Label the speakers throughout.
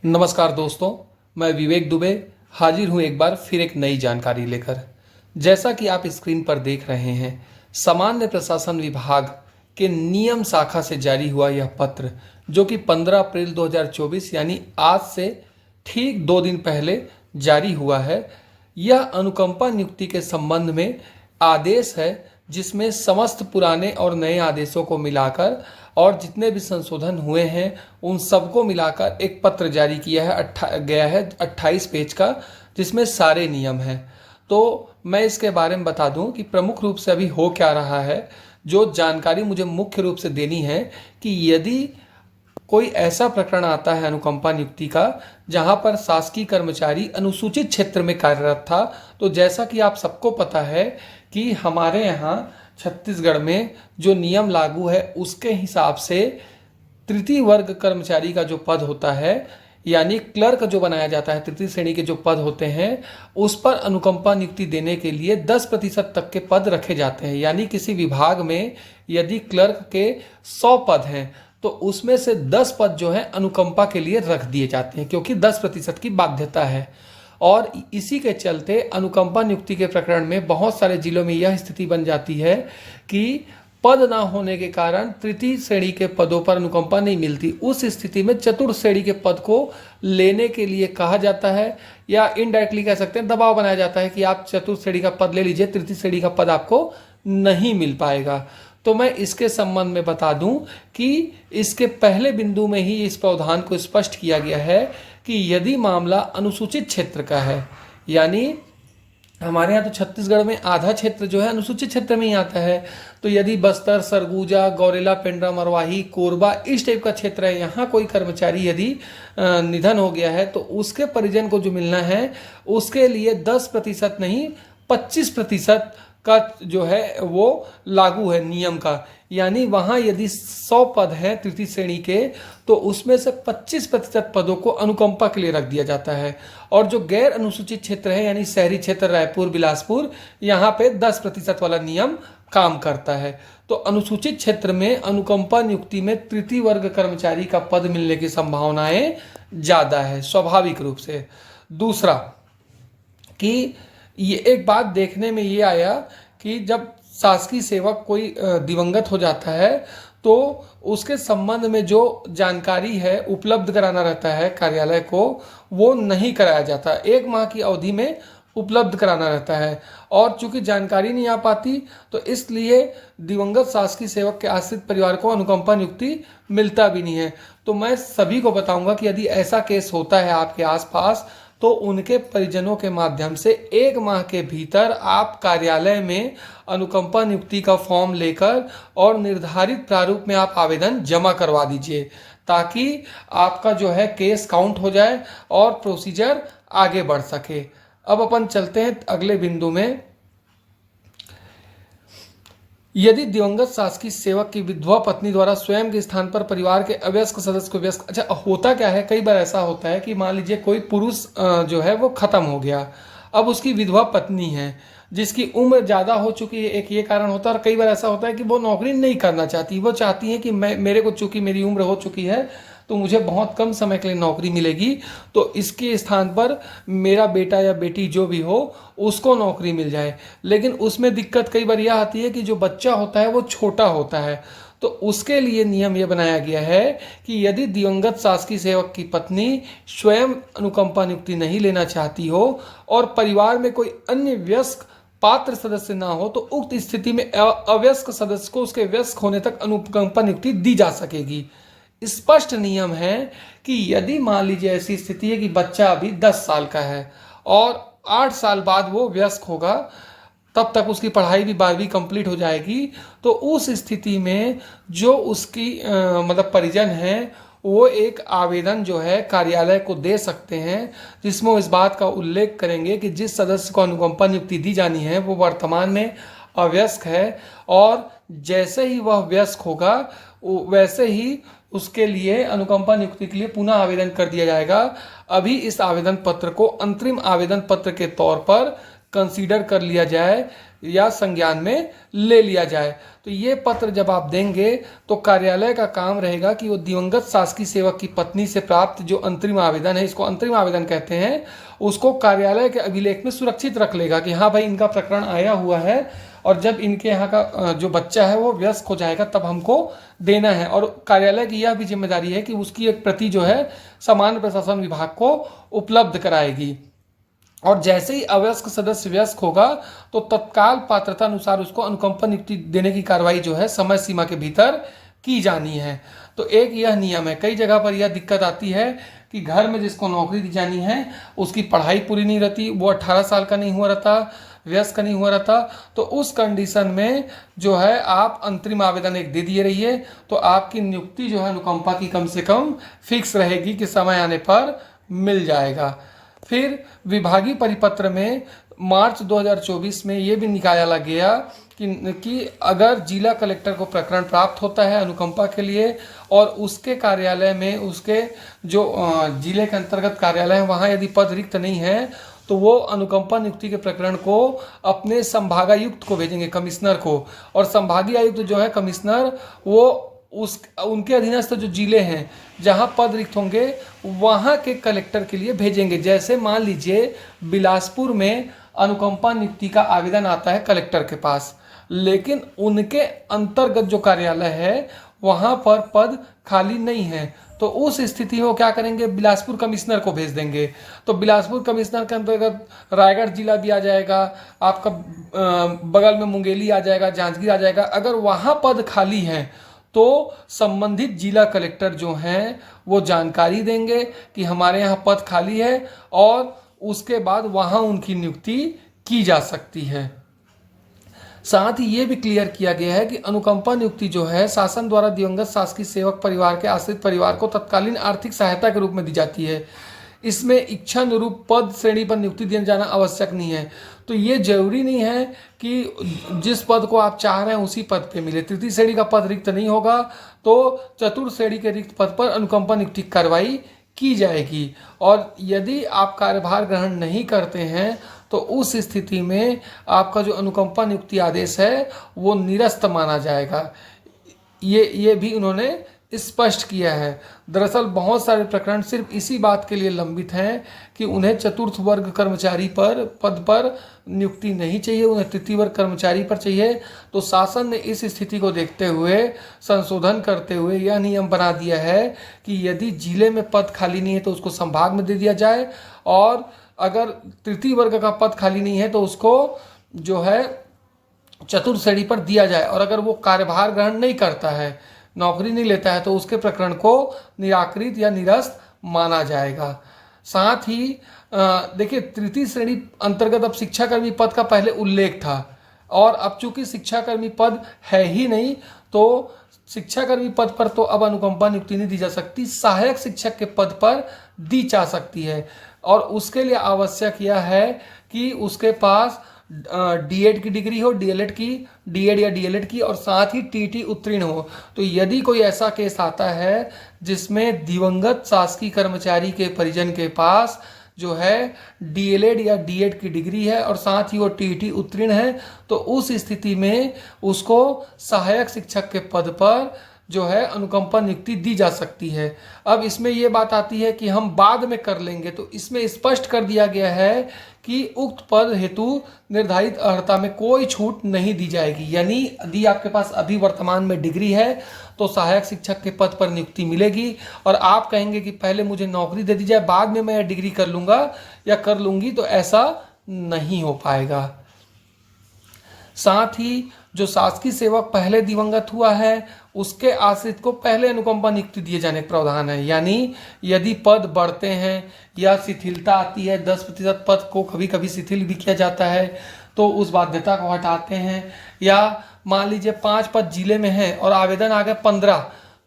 Speaker 1: नमस्कार दोस्तों, मैं विवेक दुबे हाजिर हूं एक बार फिर एक नई जानकारी लेकर। जैसा कि आप स्क्रीन पर देख रहे हैं, सामान्य प्रशासन विभाग के नियम शाखा से जारी हुआ यह पत्र, जो कि 15 अप्रैल 2024 यानी आज से ठीक 2 दिन पहले जारी हुआ है। यह अनुकंपा नियुक्ति के संबंध में आदेश है, जिसमें समस्त पुराने और नए आदेशों को मिलाकर और जितने भी संशोधन हुए हैं उन सबको मिलाकर एक पत्र जारी किया है गया है 28 पेज का, जिसमें सारे नियम हैं। तो मैं इसके बारे में बता दूं कि प्रमुख रूप से अभी हो क्या रहा है। जो जानकारी मुझे मुख्य रूप से देनी है कि यदि कोई ऐसा प्रकरण आता है अनुकंपा नियुक्ति का जहां पर शासकीय कर्मचारी अनुसूचित क्षेत्र में कार्यरत था, तो जैसा कि आप सबको पता है कि हमारे यहाँ छत्तीसगढ़ में जो नियम लागू है उसके हिसाब से तृतीय वर्ग कर्मचारी का जो पद होता है, यानी क्लर्क जो बनाया जाता है, तृतीय श्रेणी के जो पद होते हैं उस पर अनुकंपा नियुक्ति देने के लिए 10% तक के पद रखे जाते हैं। यानी किसी विभाग में यदि क्लर्क के 100 पद हैं तो उसमें से 10 पद जो है अनुकंपा के लिए रख दिए जाते हैं, क्योंकि 10% की बाध्यता है। और इसी के चलते अनुकंपा नियुक्ति के प्रकरण में बहुत सारे जिलों में यह स्थिति बन जाती है कि पद ना होने के कारण तृतीय श्रेणी के पदों पर अनुकंपा नहीं मिलती। उस स्थिति में चतुर्थ श्रेणी के पद को लेने के लिए कहा जाता है, या इनडायरेक्टली कह सकते हैं दबाव बनाया जाता है कि आप चतुर्थ श्रेणी का पद ले लीजिए, तृतीय श्रेणी का पद आपको नहीं मिल पाएगा। तो मैं इसके संबंध में बता दूं कि इसके पहले बिंदु में ही इस प्रावधान को स्पष्ट किया गया है कि यदि मामला अनुसूचित क्षेत्र का है, यानी हमारे यहाँ तो छत्तीसगढ़ में आधा क्षेत्र जो है अनुसूचित क्षेत्र में ही आता है, तो यदि बस्तर, सरगुजा, गौरेला, पेंड्रा, मरवाही, कोरबा इस टाइप का क्षेत्र है, यहाँ कोई कर्मचारी यदि निधन हो गया है तो उसके परिजन को जो मिलना है उसके लिए 10% नहीं 25% का जो है वो लागू है नियम का। यानी वहां यदि 100 पद हैं तृतीय श्रेणी के तो उसमें से 25% पदों को अनुकंपा के लिए रख दिया जाता है। और जो गैर अनुसूचित क्षेत्र है यानी शहरी क्षेत्र रायपुर, बिलासपुर, यहाँ पे 10% वाला नियम काम करता है। तो अनुसूचित क्षेत्र में अनुकंपा नियुक्ति में तृतीय वर्ग कर्मचारी का पद मिलने की संभावनाएं ज्यादा है स्वाभाविक रूप से। दूसरा कि ये एक बात देखने में ये आया कि जब शासकीय सेवक कोई दिवंगत हो जाता है तो उसके संबंध में जो जानकारी है उपलब्ध कराना रहता है कार्यालय को, वो नहीं कराया जाता। 1 माह की अवधि में उपलब्ध कराना रहता है, और चूंकि जानकारी नहीं आ पाती तो इसलिए दिवंगत शासकीय सेवक के आश्रित परिवार को अनुकंपा नियुक्ति मिलता भी नहीं है। तो मैं सभी को बताऊंगा कि यदि ऐसा केस होता है आपके आसपास तो उनके परिजनों के माध्यम से 1 माह के भीतर आप कार्यालय में अनुकंपा नियुक्ति का फॉर्म लेकर और निर्धारित प्रारूप में आप आवेदन जमा करवा दीजिए, ताकि आपका जो है केस काउंट हो जाए और प्रोसीजर आगे बढ़ सके। अब अपन चलते हैं अगले बिंदु में। यदि दिवंगत शासकीय सेवक की विधवा पत्नी द्वारा स्वयं के स्थान पर परिवार के अवयस्क सदस्य को व्यस्क, अच्छा होता क्या है, कई बार ऐसा होता है कि मान लीजिए कोई पुरुष जो है वो खत्म हो गया, अब उसकी विधवा पत्नी है जिसकी उम्र ज़्यादा हो चुकी है, एक ये कारण होता है। और कई बार ऐसा होता है कि वो नौकरी नहीं करना चाहती, वो चाहती है कि मेरे को चूंकि मेरी उम्र हो चुकी है तो मुझे बहुत कम समय के लिए नौकरी मिलेगी, तो इसके स्थान पर मेरा बेटा या बेटी जो भी हो उसको नौकरी मिल जाए। लेकिन उसमें दिक्कत कई बार यह आती है कि जो बच्चा होता है वो छोटा होता है, तो उसके लिए नियम यह बनाया गया है कि यदि दिवंगत शासकीय सेवक की पत्नी स्वयं अनुकंपा नियुक्ति नहीं लेना चाहती हो और परिवार में कोई अन्य वयस्क पात्र सदस्य ना हो, तो उक्त स्थिति में अवयस्क सदस्य को उसके वयस्क होने तक अनुकंपा नियुक्ति दी जा सकेगी। स्पष्ट नियम है कि यदि मान लीजिए ऐसी स्थिति है कि बच्चा अभी 10 साल का है और 8 साल बाद वो वयस्क होगा, तब तक उसकी पढ़ाई भी 12वीं कंप्लीट हो जाएगी, तो उस स्थिति में जो उसकी मतलब परिजन है वो एक आवेदन जो है कार्यालय को दे सकते हैं, जिसमें वो इस बात का उल्लेख करेंगे कि जिस सदस्य को अनुकंपा नियुक्ति दी जानी है वो वर्तमान में अवयस्क है, और जैसे ही वह वयस्क होगा वैसे ही उसके लिए अनुकंपा नियुक्ति के लिए पुनः आवेदन कर दिया जाएगा। अभी इस आवेदन पत्र को अंतरिम आवेदन पत्र के तौर पर कंसीडर कर लिया जाए या संज्ञान में ले लिया जाए। तो ये पत्र जब आप देंगे तो कार्यालय का काम रहेगा कि वो दिवंगत शासकीय सेवक की पत्नी से प्राप्त जो अंतरिम आवेदन है, इसको अंतरिम आवेदन कहते हैं, उसको कार्यालय के अभिलेख में सुरक्षित रख लेगा कि हाँ भाई इनका प्रकरण आया हुआ है और जब इनके यहाँ का जो बच्चा है वो वयस्क हो जाएगा तब हमको देना है। और कार्यालय की यह भी जिम्मेदारी है कि उसकी एक प्रति जो है सामान्य प्रशासन विभाग को उपलब्ध कराएगी। और जैसे ही अवयस्क सदस्य वयस्क होगा तो तत्काल पात्रता अनुसार उसको अनुकंपा नियुक्ति देने की कार्रवाई जो है समय सीमा के भीतर की जानी है। तो एक यह नियम है। कई जगह पर यह दिक्कत आती है कि घर में जिसको नौकरी दी जानी है उसकी पढ़ाई पूरी नहीं रहती, वो 18 साल का नहीं हुआ रहता, वयस्क नहीं हुआ रहता, तो उस कंडीशन में जो है आप अंतरिम आवेदन एक दे दिए रहिए तो आपकी नियुक्ति जो है अनुकंपा की कम से कम फिक्स रहेगी कि समय आने पर मिल जाएगा। फिर विभागीय परिपत्र में मार्च 2024 में ये भी निकाला गया कि अगर जिला कलेक्टर को प्रकरण प्राप्त होता है अनुकंपा के लिए और उसके कार्यालय में उसके जो जिले के अंतर्गत कार्यालय है वहाँ यदि पद रिक्त नहीं है तो वो अनुकंपा नियुक्ति के प्रकरण को अपने संभागायुक्त को भेजेंगे, कमिश्नर को। और संभागीय आयुक्त जो है कमिश्नर, वो उनके अधीनस्थ जो जिले हैं जहां पद रिक्त होंगे वहां के कलेक्टर के लिए भेजेंगे। जैसे मान लीजिए बिलासपुर में अनुकंपा नियुक्ति का आवेदन आता है कलेक्टर के पास, लेकिन उनके अंतर्गत जो कार्यालय है वहां पर पद खाली नहीं है, तो उस स्थिति में वो क्या करेंगे, बिलासपुर कमिश्नर को भेज देंगे। तो बिलासपुर कमिश्नर के अंतर्गत रायगढ़ जिला भी आ जाएगा, आपका बगल में मुंगेली आ जाएगा, जांजगीर आ जाएगा। अगर वहां पद खाली है तो संबंधित जिला कलेक्टर जो हैं वो जानकारी देंगे कि हमारे यहाँ पद खाली है और उसके बाद वहाँ उनकी नियुक्ति की जा सकती है। साथ ही ये भी क्लियर किया गया है कि अनुकंपा नियुक्ति जो है शासन द्वारा दिवंगत शासकीय सेवक परिवार के आश्रित परिवार को तत्कालीन आर्थिक सहायता के रूप में दी जाती है। इसमें इच्छा अनुरूप पद श्रेणी पर नियुक्ति दिया जाना आवश्यक नहीं है। तो ये जरूरी नहीं है कि जिस पद को आप चाह रहे हैं उसी पद पे मिले। तृतीय श्रेणी का पद रिक्त नहीं होगा तो चतुर्थ श्रेणी के रिक्त पद पर अनुकंपा नियुक्ति कार्रवाई की जाएगी। और यदि आप कार्यभार ग्रहण नहीं करते हैं तो उस स्थिति में आपका जो अनुकंपा नियुक्ति आदेश है वो निरस्त माना जाएगा। ये भी उन्होंने स्पष्ट किया है। दरअसल बहुत सारे प्रकरण सिर्फ इसी बात के लिए लंबित हैं कि उन्हें चतुर्थ वर्ग कर्मचारी पर पद पर नियुक्ति नहीं चाहिए, उन्हें तृतीय वर्ग कर्मचारी पर चाहिए। तो शासन ने इस स्थिति को देखते हुए संशोधन करते हुए यह नियम बना दिया है कि यदि जिले में पद खाली नहीं है तो उसको संभाग में दे दिया जाए, और अगर तृतीय वर्ग का पद खाली नहीं है तो उसको जो है चतुर्थ श्रेणी पर दिया जाए। और अगर वो कार्यभार ग्रहण नहीं करता है, नौकरी नहीं लेता है, तो उसके प्रकरण को निराकृत या निरस्त माना जाएगा। साथ ही देखिए तृतीय श्रेणी अंतर्गत अब शिक्षाकर्मी पद का पहले उल्लेख था और अब चूंकि शिक्षाकर्मी पद है ही नहीं तो शिक्षाकर्मी पद पर तो अब अनुकंपा नियुक्ति नहीं दी जा सकती, सहायक शिक्षक के पद पर दी जा सकती है। और उसके लिए आवश्यक यह है कि उसके पास डीएड की डिग्री हो, डीएलएड की, डीएड या डीएलएड की, और साथ ही टीटी उत्तीर्ण हो। तो यदि कोई ऐसा केस आता है जिसमें दिवंगत शासकीय कर्मचारी के परिजन के पास जो है डीएलएड या डीएड की डिग्री है और साथ ही वो टीटी उत्तीर्ण है, तो उस स्थिति में उसको सहायक शिक्षक के पद पर जो है अनुकंपा नियुक्ति दी जा सकती है। अब इसमें ये बात आती है कि हम बाद में कर लेंगे, तो इसमें स्पष्ट कर दिया गया है कि उक्त पद हेतु निर्धारित अर्हता में कोई छूट नहीं दी जाएगी। यानी यदि आपके पास अभी वर्तमान में डिग्री है तो सहायक शिक्षक के पद पर नियुक्ति मिलेगी, और आप कहेंगे कि पहले मुझे नौकरी दे दी जाए बाद में मैं डिग्री कर लूँगा या कर लूँगी, तो ऐसा नहीं हो पाएगा। साथ ही जो शासकीय सेवक पहले दिवंगत हुआ है उसके आश्रित को पहले अनुकंपा नियुक्ति दिए जाने का प्रावधान है। यानी यदि पद बढ़ते हैं या शिथिलता आती है, 10% पद को कभी कभी शिथिल भी किया जाता है तो उस बाध्यता को हटाते हैं, या मान लीजिए 5 पद जिले में है और आवेदन आ गए 15,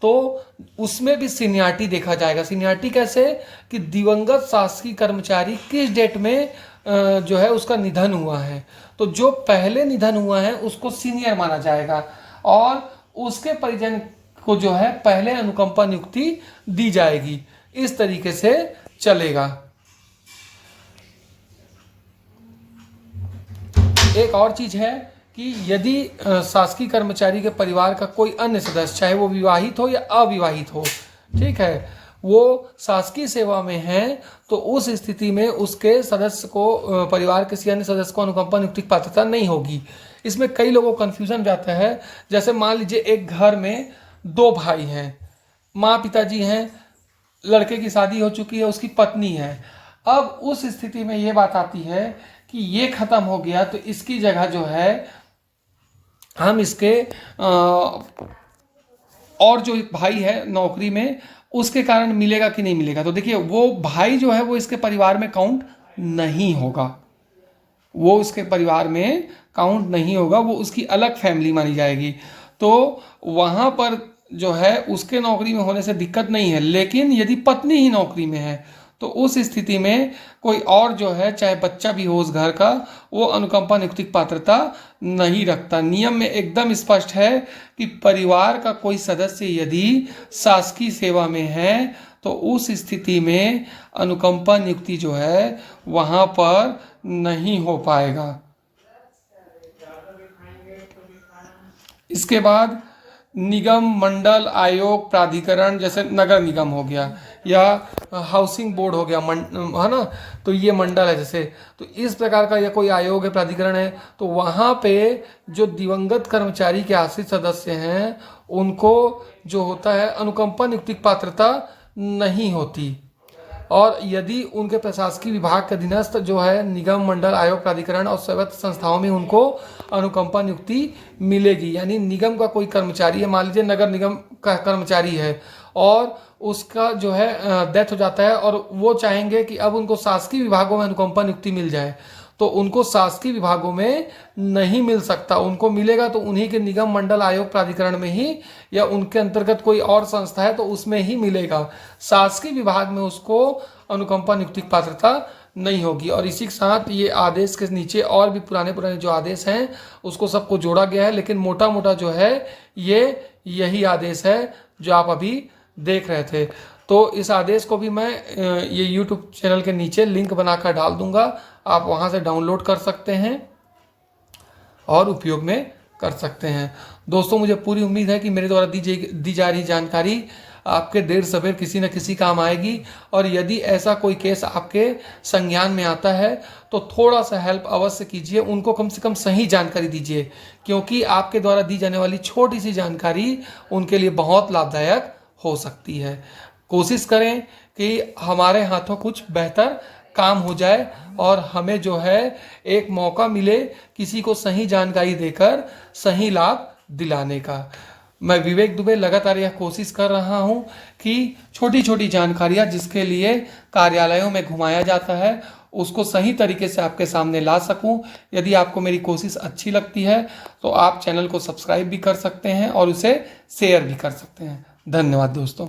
Speaker 1: तो उसमें भी सीनियरिटी देखा जाएगा। सीनियरिटी कैसे कि दिवंगत शासकीय कर्मचारी किस डेट में जो है उसका निधन हुआ है, तो जो पहले निधन हुआ है उसको सीनियर माना जाएगा और उसके परिजन को जो है पहले अनुकंपा नियुक्ति दी जाएगी। इस तरीके से चलेगा। एक और चीज़ है कि यदि शासकीय कर्मचारी के परिवार का कोई अन्य सदस्य, चाहे वो विवाहित हो या अविवाहित हो, ठीक है, वो शासकीय सेवा में है, तो उस स्थिति में उसके सदस्य को, परिवार के किसी अन्य सदस्य को अनुकंपा नियुक्ति की पात्रता नहीं होगी। इसमें कई लोगों को कन्फ्यूजन जाता है। जैसे मान लीजिए एक घर में 2 भाई हैं, माँ पिताजी हैं, लड़के की शादी हो चुकी है, उसकी पत्नी है। अब उस स्थिति में ये बात आती है कि ये खत्म हो गया तो इसकी जगह जो है हम इसके और जो भाई है नौकरी में, उसके कारण मिलेगा कि नहीं मिलेगा। तो देखिए, वो भाई जो है वो इसके परिवार में काउंट नहीं होगा, वो उसके परिवार में काउंट नहीं होगा, वो उसकी अलग फैमिली मानी जाएगी। तो वहाँ पर जो है उसके नौकरी में होने से दिक्कत नहीं है। लेकिन यदि पत्नी ही नौकरी में है तो उस स्थिति में कोई और जो है, चाहे बच्चा भी हो उस घर का, वो अनुकंपा नियुक्ति की पात्रता नहीं रखता। नियम में एकदम स्पष्ट है कि परिवार का कोई सदस्य यदि शासकीय सेवा में है तो उस स्थिति में अनुकंपा नियुक्ति जो है वहाँ पर नहीं हो पाएगा। इसके बाद निगम, मंडल, आयोग, प्राधिकरण, जैसे नगर निगम हो गया या हाउसिंग बोर्ड हो गया, है ना, तो ये मंडल है जैसे, तो इस प्रकार का या कोई आयोग है, प्राधिकरण है, तो वहाँ पे जो दिवंगत कर्मचारी के आश्रित सदस्य हैं उनको जो होता है अनुकंपा नियुक्ति की पात्रता नहीं होती। और यदि उनके प्रशासकीय विभाग के अधीनस्थ जो है निगम, मंडल, आयोग, प्राधिकरण और स्वायत्त संस्थाओं में उनको अनुकंपा नियुक्ति मिलेगी। यानी निगम का कोई कर्मचारी है, मान लीजिए नगर निगम का कर्मचारी है और उसका जो है डेथ हो जाता है और वो चाहेंगे कि अब उनको शासकीय विभागों में अनुकंपा नियुक्ति मिल जाए, तो उनको शासकीय विभागों में नहीं मिल सकता। उनको मिलेगा तो उन्हीं के निगम, मंडल, आयोग, प्राधिकरण में ही, या उनके अंतर्गत कोई और संस्था है तो उसमें ही मिलेगा। शासकीय विभाग में उसको अनुकंपा नियुक्ति की पात्रता नहीं होगी। और इसी के साथ ये आदेश के नीचे और भी पुराने पुराने जो आदेश हैं उसको सबको जोड़ा गया है, लेकिन मोटा मोटा जो है ये यही आदेश है जो आप अभी देख रहे थे। तो इस आदेश को भी मैं ये YouTube चैनल के नीचे लिंक बनाकर डाल दूंगा, आप वहाँ से डाउनलोड कर सकते हैं और उपयोग में कर सकते हैं। दोस्तों, मुझे पूरी उम्मीद है कि मेरे द्वारा दी जा रही जानकारी आपके देर सवेर किसी न किसी काम आएगी। और यदि ऐसा कोई केस आपके संज्ञान में आता है तो थोड़ा सा हेल्प अवश्य कीजिए, उनको कम से कम सही जानकारी दीजिए, क्योंकि आपके द्वारा दी जाने वाली छोटी सी जानकारी उनके लिए बहुत लाभदायक हो सकती है। कोशिश करें कि हमारे हाथों कुछ बेहतर काम हो जाए और हमें जो है एक मौका मिले किसी को सही जानकारी देकर सही लाभ दिलाने का। मैं विवेक दुबे लगातार यह कोशिश कर रहा हूं कि छोटी छोटी जानकारियां जिसके लिए कार्यालयों में घुमाया जाता है उसको सही तरीके से आपके सामने ला सकूं। यदि आपको मेरी कोशिश अच्छी लगती है तो आप चैनल को सब्सक्राइब भी कर सकते हैं और उसे शेयर भी कर सकते हैं। धन्यवाद दोस्तों।